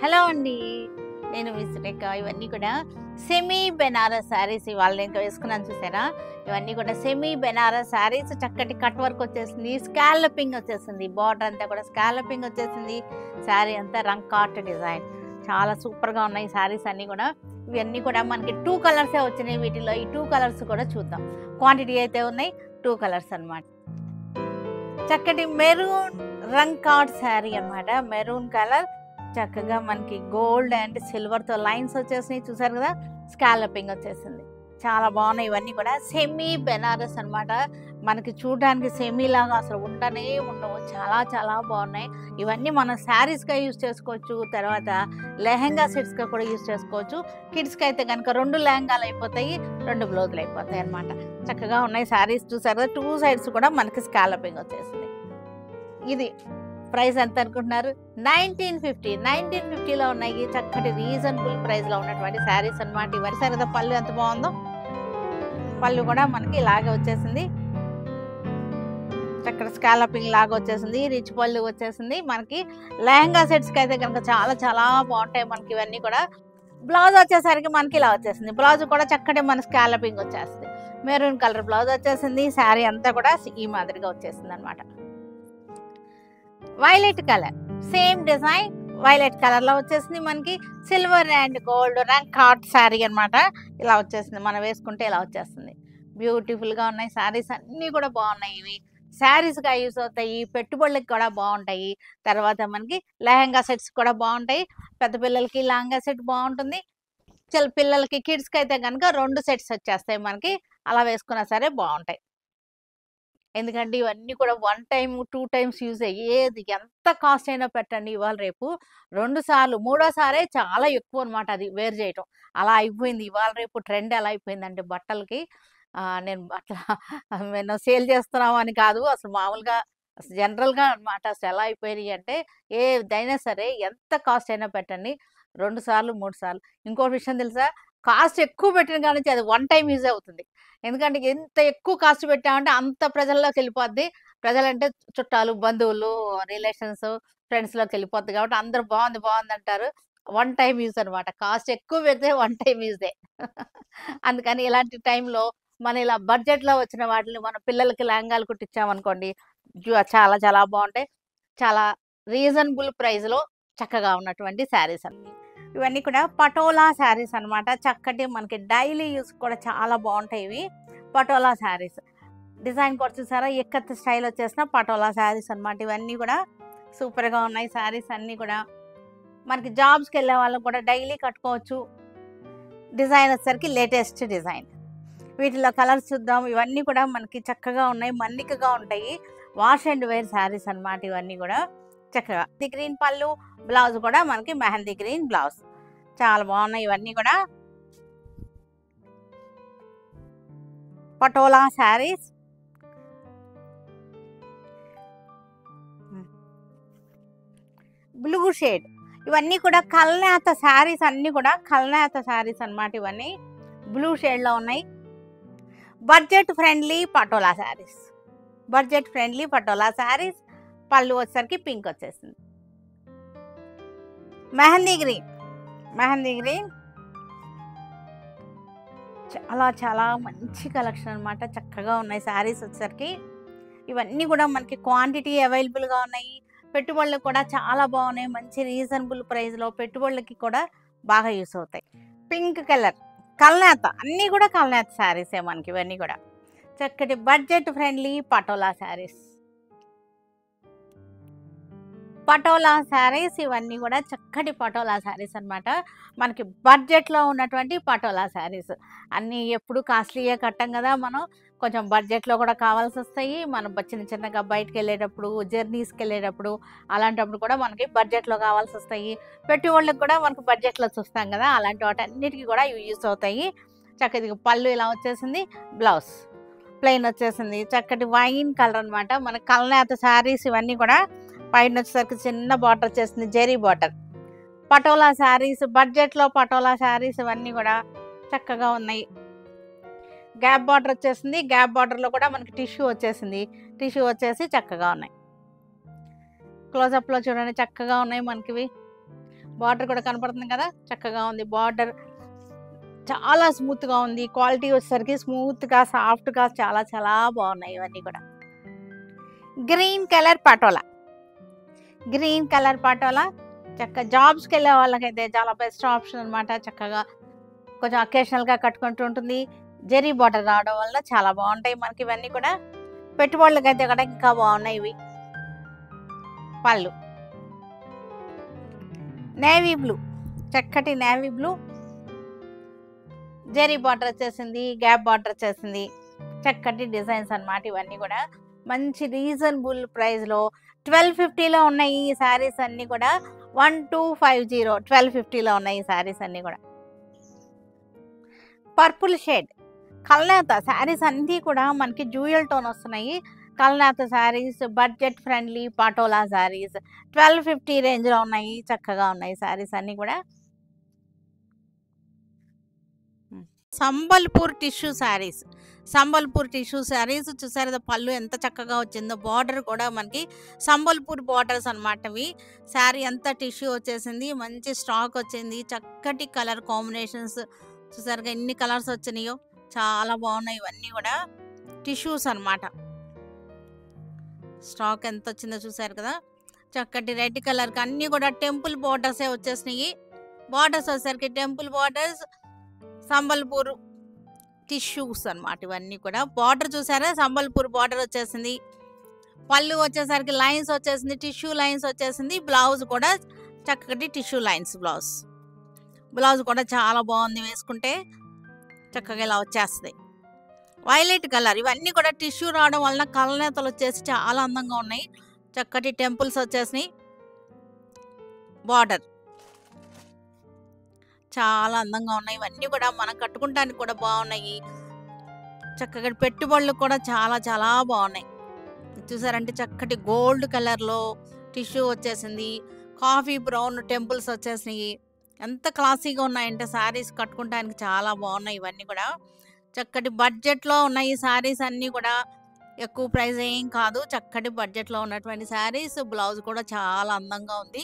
Hello అండి. నేను మీ సురేఖ. ఇవన్నీ కూడా సెమీ బెనారస్ శారీస్ ఇవాళ నేను వేసుకున్నాను చూసారా? ఇవన్నీ కూడా సెమీ బెనారస్ శారీస్. చక్కటి కట్ వర్క్ వచ్చేసింది, స్కాలపింగ్ వచ్చేసింది, బార్డర్ అంతా కూడా స్కాలపింగ్ వచ్చేసింది, శారీ అంతా రంగ్ కాట్ డిజైన్. చాలా సూపర్గా ఉన్నాయి శారీస్ అన్నీ కూడా. ఇవన్నీ కూడా మనకి 2 కలర్సే వచ్చినాయి. వీటిలో ఈ 2 కలర్స్ కూడా చూద్దాం. క్వాంటిటీ అయితే ఉన్నాయి 2 కలర్స్ అనమాట. చక్కటి మెరూన్ రంగ్ కాట్ శారీ అనమాట. మెరూన్ కలర్ చక్కగా మనకి గోల్డ్ అండ్ సిల్వర్తో లైన్స్ వచ్చేసినాయి చూసారు కదా. స్కాలపింగ్ వచ్చేసింది, చాలా బాగున్నాయి. ఇవన్నీ కూడా సెమీ బెనారస్ అనమాట. మనకి చూడడానికి సెమీ లాగా అసలు ఉండనే ఉండవు, చాలా చాలా బాగున్నాయి. ఇవన్నీ మనం శారీస్గా యూజ్ చేసుకోవచ్చు, తర్వాత లెహెంగా సెట్స్గా కూడా యూజ్ చేసుకోవచ్చు. కిడ్స్కి అయితే కనుక 2 లెహంగాలు అయిపోతాయి, 2 బ్లౌజులు అయిపోతాయి అనమాట. చక్కగా ఉన్నాయి శారీస్ చూసారు కదా. 2 సైడ్స్ కూడా మనకి స్కాలపింగ్ వచ్చేసింది. ఇది ప్రైస్ ఎంత అనుకుంటున్నారు? 1950. 1950లో ఉన్నాయి. చక్కటి రీజనబుల్ ప్రైస్లో ఉన్నటువంటి శారీస్ అనమాట. ఇవన్నీ సరే కదా. పళ్ళు ఎంత బాగుందో, పళ్ళు కూడా మనకి ఇలాగే వచ్చేసింది, చక్కటి స్కాలపింగ్ లాగా వచ్చేసింది, రిచ్ పళ్ళు వచ్చేసింది. మనకి లెహంగా సెట్స్కి అయితే కనుక చాలా చాలా బాగుంటాయి మనకి ఇవన్నీ కూడా. బ్లౌజ్ వచ్చేసరికి మనకి ఇలా వచ్చేసింది. బ్లౌజ్ కూడా చక్కటి మన స్కాలపింగ్ వచ్చేస్తుంది. మెరూన్ కలర్ బ్లౌజ్ వచ్చేసింది. శారీ అంతా కూడా ఈ మాదిరిగా వచ్చేసింది అనమాట. Violet colour same design, violet కలర్లో వచ్చేసింది. మనకి సిల్వర్ అండ్ గోల్డ్ రంగ్ కాట్ శారీ అనమాట. ఇలా వచ్చేసింది, మనం వేసుకుంటే ఇలా వచ్చేస్తుంది. బ్యూటిఫుల్గా ఉన్నాయి శారీస్ అన్నీ కూడా బాగున్నాయి. ఇవి శారీస్గా యూస్ అవుతాయి, పెట్టుబడులకు కూడా బాగుంటాయి. తర్వాత మనకి లెహంగా సెట్స్ కూడా బాగుంటాయి. పెద్ద పిల్లలకి లెహంగా సెట్ బాగుంటుంది, పిల్లలకి కిడ్స్కి అయితే కనుక 2 సెట్స్ వచ్చేస్తాయి మనకి. అలా వేసుకున్నా సరే బాగుంటాయి. ఎందుకంటే ఇవన్నీ కూడా 1 టైమ్ 2 టైమ్స్ యూజ్ అయ్యేది. ఎంత కాస్ట్ అయినా పెట్టండి, ఇవాళ రేపు 2 సార్లు 3వ సారే చాలా ఎక్కువ అనమాట అది వేర్ చేయటం. అలా అయిపోయింది ఇవాళ రేపు ట్రెండ్. ఎలా అయిపోయిందంటే బట్టలకి నేను అట్లా మేము సేల్ చేస్తున్నాము అని కాదు, అసలు మామూలుగా జనరల్గా అనమాట. అసలు ఎలా అయిపోయినాయి అంటే ఏదైనా సరే ఎంత కాస్ట్ అయినా పెట్టండి, 2 సార్లు 3 సార్లు. ఇంకో విషయం తెలుసా? కాస్ట్ ఎక్కువ పెట్టిన కానీ అది 1 టైమ్ యూజ్ అవుతుంది. ఎందుకంటే ఎంత ఎక్కువ కాస్ట్ పెట్టామంటే అంత ప్రజల్లోకి వెళ్ళిపోద్ది. ప్రజలంటే చుట్టాలు, బంధువులు, రిలేషన్స్, ఫ్రెండ్స్లోకి వెళ్ళిపోద్ది. కాబట్టి అందరూ బాగుంది బాగుంది అంటారు. 1 టైమ్ యూజ్ అనమాట. కాస్ట్ ఎక్కువ పెడితే 1 టైమ్ యూజే. అందుకని ఇలాంటి టైంలో మనం ఇలా బడ్జెట్లో వచ్చిన వాటిని మన పిల్లలకి లెహంగాలు కుట్టించామనుకోండి, చాలా చాలా బాగుంటాయి. చాలా రీజనబుల్ ప్రైస్లో చక్కగా ఉన్నటువంటి శారీస్ అన్నీ. ఇవన్నీ కూడా పటోలా శారీస్ అనమాట. చక్కటి మనకి డైలీ యూస్ కూడా చాలా బాగుంటాయి ఇవి పటోలా శారీస్. డిజైన్ కూడా చూసారా, ఎక్కత్ స్టైల్ వచ్చేసిన పటోలా శారీస్ అనమాట. ఇవన్నీ కూడా సూపర్గా ఉన్నాయి శారీస్ అన్నీ కూడా. మనకి జాబ్స్కి వెళ్ళే వాళ్ళకి కూడా డైలీ కట్టుకోవచ్చు. డిజైన్ వచ్చేసరికి లేటెస్ట్ డిజైన్. వీటిలో కలర్స్ చూద్దాం. ఇవన్నీ కూడా మనకి చక్కగా ఉన్నాయి, మన్నికగా ఉంటాయి. వాష్ అండ్ వేర్ శారీస్ అనమాట. ఇవన్నీ కూడా చక్కగా గ్రీన్ పళ్ళు, బ్లౌజ్ కూడా మనకి మెహందీ గ్రీన్ బ్లౌజ్. చాలా బాగున్నాయి ఇవన్నీ కూడా. Patola saris, blue shade. ఇవన్నీ కూడా కల్నేత శారీస్, అన్నీ కూడా కల్నేత శారీస్ అనమాట. ఇవన్నీ బ్లూ షేడ్లో ఉన్నాయి. Budget friendly patola saris, budget friendly patola saris. పళ్ళు వచ్చేసరికి పింక్ వచ్చేసింది. మెహందీ గ్రీన్, మెహందీ గ్రీన్ చాలా చాలా మంచి కలెక్షన్ అనమాట. చక్కగా ఉన్నాయి శారీస్ వచ్చేసరికి. ఇవన్నీ కూడా మనకి క్వాంటిటీ అవైలబుల్గా ఉన్నాయి. పెట్టుబడులకు కూడా చాలా బాగున్నాయి. మంచి రీజనబుల్ ప్రైస్లో పెట్టుబడులకి కూడా బాగా యూస్ అవుతాయి. పింక్ కలర్ కల్నేత, అన్నీ కూడా కల్నేత శారీసే మనకి. ఇవన్నీ కూడా చక్కటి బడ్జెట్ ఫ్రెండ్లీ పటోలా శారీస్, పటోలా శారీస్. ఇవన్నీ కూడా చక్కటి పటోలా శారీస్ అనమాట. మనకి బడ్జెట్లో ఉన్నటువంటి పటోలా శారీస్. అన్నీ ఎప్పుడు కాస్ట్లీయే కట్టం కదా మనం, కొంచెం బడ్జెట్లో కూడా కావాల్సి వస్తాయి. మనం చిన్న చిన్నగా బయటకు వెళ్ళేటప్పుడు, జర్నీస్కి వెళ్ళేటప్పుడు, అలాంటప్పుడు కూడా మనకి బడ్జెట్లో కావాల్సి వస్తాయి. పెట్టుబడులకు కూడా మనకు బడ్జెట్లో చూస్తాం కదా, అలాంటి వాటి అన్నిటికీ కూడా ఇవి యూస్ అవుతాయి. చక్కటి పళ్ళు ఇలా వచ్చేసింది, బ్లౌజ్ ప్లెయిన్ వచ్చేసింది. చక్కటి వైన్ కలర్ అనమాట. మన కల్నేత శారీస్ ఇవన్నీ కూడా. పైన వచ్చేసరికి చిన్న బార్డర్ వచ్చేసింది, జెరీ బార్డర్. పటోలా శారీస్, బడ్జెట్లో పటోలా శారీస్ ఇవన్నీ కూడా చక్కగా ఉన్నాయి. గ్యాప్ బార్డర్ వచ్చేసింది. గ్యాప్ బార్డర్లో కూడా మనకి టిష్యూ వచ్చేసింది. టిష్యూ వచ్చేసి చక్కగా ఉన్నాయి. క్లోజప్లో చూడండి చక్కగా ఉన్నాయి మనకివి. బార్డర్ కూడా కనపడుతుంది కదా, చక్కగా ఉంది బార్డర్. చాలా స్మూత్గా ఉంది. క్వాలిటీ వచ్చేసరికి స్మూత్గా సాఫ్ట్గా చాలా చాలా బాగున్నాయి ఇవన్నీ కూడా. Green colour patola, green colour patola చక్కగా జాబ్స్కి వెళ్ళే వాళ్ళకైతే చాలా బెస్ట్ ఆప్షన్ అనమాట. చక్కగా కొంచెం అకేషనల్గా కట్టుకుంటూ ఉంటుంది. జెరీ బార్డర్ రావడం వల్ల చాలా బాగుంటాయి మనకి ఇవన్నీ కూడా. పెట్టుబడులకైతే కూడా ఇంకా బాగున్నాయి ఇవి. పళ్ళు నేవీ బ్లూ, చక్కటి నేవీ బ్లూ, జెరీ బార్డర్ వచ్చేసింది, గ్యాప్ బార్డర్ వచ్చేసింది. చక్కటి డిజైన్స్ అన్నమాట ఇవన్నీ కూడా. మంచి రీజనబుల్ ప్రైస్లో 1250లో ఉన్నాయి ఈ శారీస్ అన్నీ కూడా. 1250 1250లో ఉన్నాయి ఈ శారీస్ అన్నీ కూడా. పర్పుల్ షేడ్ కల్నేత శారీస్ అన్నీ కూడా మనకి డ్యూయల్ టోన్ వస్తున్నాయి. కల్నేత శారీస్, బడ్జెట్ ఫ్రెండ్లీ పటోలా శారీస్ 1250 రేంజ్లో ఉన్నాయి. చక్కగా ఉన్నాయి శారీస్ అన్నీ కూడా. సంబల్పూర్ టిష్యూ శారీస్, సంబల్పూర్ టిష్యూ శారీస్ చూసారు పళ్ళు ఎంత చక్కగా వచ్చిందో. బార్డర్ కూడా మనకి సంబల్పూర్ బార్డర్స్ అనమాట ఇవి. శారీ అంతా టిష్యూ వచ్చేసింది, మంచి స్టాక్ వచ్చింది. చక్కటి కలర్ కాంబినేషన్స్ చూసారుగా ఎన్ని కలర్స్ వచ్చినాయో, చాలా బాగున్నాయి ఇవన్నీ కూడా. టిష్యూస్ అనమాట. స్టాక్ ఎంత వచ్చిందో చూసారు కదా. చక్కటి రెడ్ కలర్కి అన్నీ కూడా టెంపుల్ బార్డర్సే వచ్చేసినాయి. బార్డర్స్ వచ్చేసరికి టెంపుల్ బార్డర్స్, సంబల్పూర్ టిష్యూస్ అనమాట ఇవన్నీ కూడా. బార్డర్ చూసారా, సంబల్పూర్ బార్డర్ వచ్చేసింది. పళ్ళు వచ్చేసరికి లైన్స్ వచ్చేసింది, టిష్యూ లైన్స్ వచ్చేసింది. బ్లౌజ్ కూడా చక్కటి టిష్యూ లైన్స్ బ్లౌజ్. బ్లౌజ్ కూడా చాలా బాగుంది, వేసుకుంటే చక్కగా ఇలా వచ్చేస్తుంది. వైలెట్ కలర్ ఇవన్నీ కూడా టిష్యూ రావడం వలన కలనేతలు వచ్చేసి చాలా అందంగా ఉన్నాయి. చక్కటి టెంపుల్స్ వచ్చేసినాయి. బార్డర్ చాలా అందంగా ఉన్నాయి ఇవన్నీ కూడా. మనం కట్టుకుంటానికి కూడా బాగున్నాయి. చక్కగా పెట్టుబడులు కూడా చాలా చాలా బాగున్నాయి. చూసారంటే చక్కటి గోల్డ్ కలర్లో టిష్యూ వచ్చేసింది. కాఫీ బ్రౌన్ టెంపుల్స్ వచ్చేసినాయి. ఎంత క్లాసీగా ఉన్నాయంటే శారీస్ కట్టుకుంటానికి చాలా బాగున్నాయి ఇవన్నీ కూడా. చక్కటి బడ్జెట్లో ఉన్నాయి శారీస్ అన్నీ కూడా. ఎక్కువ ప్రైస్ ఏం కాదు, చక్కటి బడ్జెట్లో ఉన్నటువంటి శారీస్. బ్లౌజ్ కూడా చాలా అందంగా ఉంది,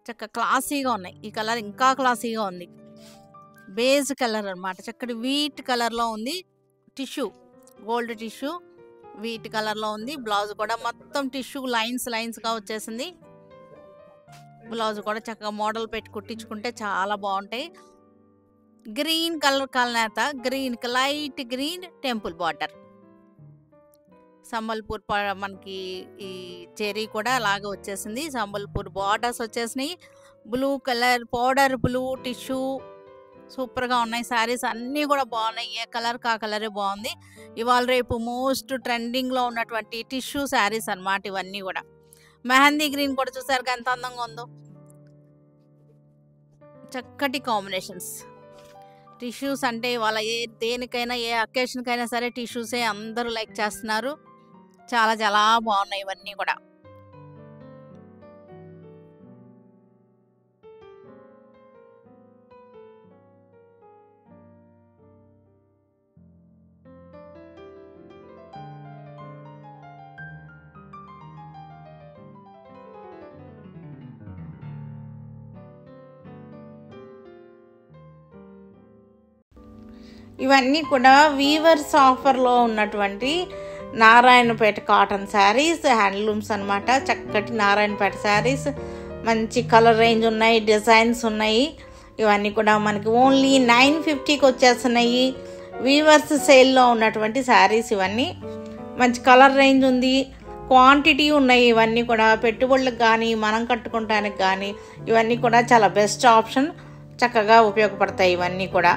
చక్కగా క్లాసీగా ఉన్నాయి. ఈ కలర్ ఇంకా క్లాసీగా ఉంది. బేజ్ కలర్ అనమాట, చక్కటి వీట్ కలర్లో ఉంది. టిష్యూ గోల్డ్ టిష్యూ వీట్ కలర్లో ఉంది. బ్లౌజ్ కూడా మొత్తం టిష్యూ లైన్స్గా వచ్చేసింది. బ్లౌజ్ కూడా చక్కగా మోడల్ పెట్టి కుట్టించుకుంటే చాలా బాగుంటాయి. గ్రీన్ కలర్ కల్నేత, green light green temple border. Sambalpur మనకి ఈ చెరీ కూడా అలాగే వచ్చేసింది. సంబల్పూర్ బార్డర్స్ వచ్చేసినాయి. Blue colour powder blue tissue సూపర్గా ఉన్నాయి. శారీస్ అన్నీ కూడా బాగున్నాయి. ఏ కలర్ కా కలరే బాగుంది. ఇవాళ రేపు మోస్ట్ ట్రెండింగ్లో ఉన్నటువంటి టిష్యూ శారీస్ అన్నమాట ఇవన్నీ కూడా. మెహందీ గ్రీన్ కూడా చూసారు ఎంత అందంగా ఉందో. చక్కటి కాంబినేషన్స్. టిష్యూస్ అంటే వాళ్ళ దేనికైనా ఏ అకేషన్కైనా సరే టిష్యూసే అందరూ లైక్ చేస్తున్నారు. చాలా చాలా బాగున్నాయి ఇవన్నీ కూడా. ఇవన్నీ కూడా వీవర్స్ ఆఫర్లో ఉన్నటువంటి నారాయణపేట కాటన్ శారీస్, హ్యాండ్లూమ్స్ అనమాట. చక్కటి నారాయణపేట శారీస్, మంచి కలర్ రేంజ్ ఉన్నాయి, డిజైన్స్ ఉన్నాయి. ఇవన్నీ కూడా మనకి ఓన్లీ 950కి వచ్చేస్తున్నాయి. వీవర్స్ సేల్లో ఉన్నటువంటి శారీస్ ఇవన్నీ. మంచి కలర్ రేంజ్ ఉంది, క్వాంటిటీ ఉన్నాయి. ఇవన్నీ కూడా పెట్టుబడులకు కానీ మనం కట్టుకోవటానికి కానీ ఇవన్నీ కూడా చాలా బెస్ట్ ఆప్షన్. చక్కగా ఉపయోగపడతాయి ఇవన్నీ కూడా.